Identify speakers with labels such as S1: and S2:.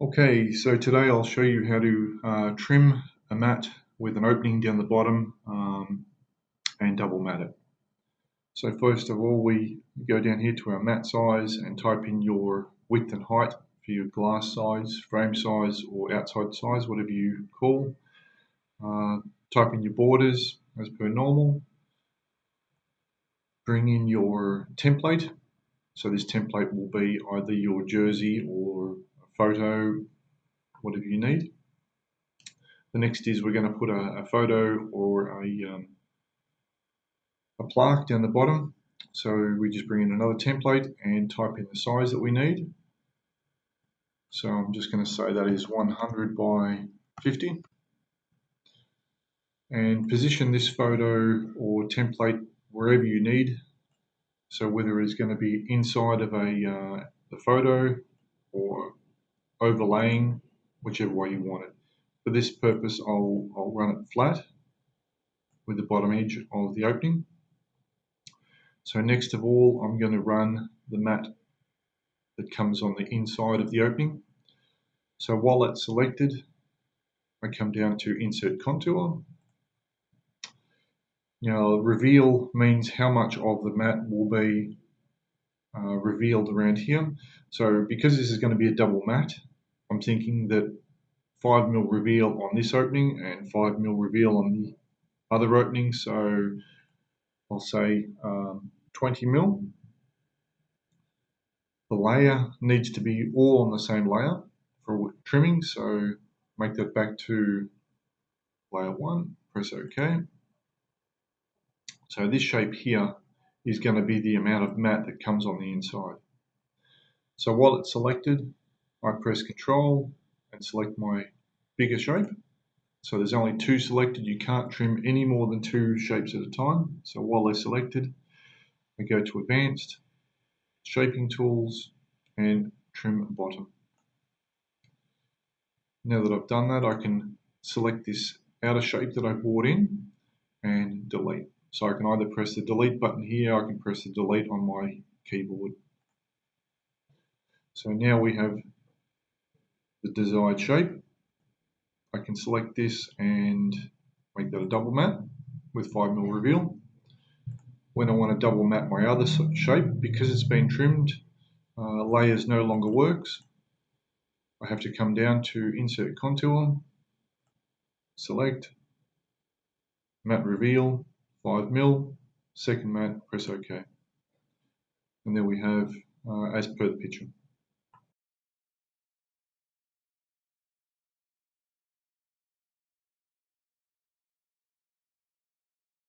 S1: Okay, so today I'll show you how to trim a mat with an opening down the bottom and double mat it. So first of all, we go down here to our mat size and type in your width and height for your glass size, frame size, or outside size, whatever you call. Type in your borders as per normal. Bring in your template. So this template will be either your jersey or a photo, whatever you need. The next is we're going to put a photo or a plaque down the bottom. So we just bring in another template and type in the size that we need. So I'm just going to say that is 100 by 50. And position this photo or template wherever you need. So whether it's going to be inside of the photo or overlaying, whichever way you want it. For this purpose, I'll run it flat with the bottom edge of the opening. So next of all, I'm going to run the mat that comes on the inside of the opening. So while that's selected, I come down to Insert Contour. Now, reveal means how much of the mat will be revealed around here. So because this is going to be a double mat, I'm thinking that 5mm reveal on this opening and 5mm reveal on the other opening. So I'll say 20mm. The layer needs to be all on the same layer for trimming, so make that back to layer 1, press OK. So this shape here is going to be the amount of mat that comes on the inside. So while it's selected, I press Control and select my bigger shape. So there's only 2 selected, you can't trim any more than 2 shapes at a time. So while they're selected, I go to Advanced, Shaping Tools, and Trim Bottom. Now that I've done that, I can select this outer shape that I brought in and delete. So I can either press the delete button here, I can press the delete on my keyboard. So now we have the desired shape. I can select this and make that a double mat with 5mm reveal. When I want to double mat my other shape, because it's been trimmed, layers no longer works. I have to come down to Insert Contour, select, mat reveal, 5mm, second mat, press OK. And there we have as per the picture.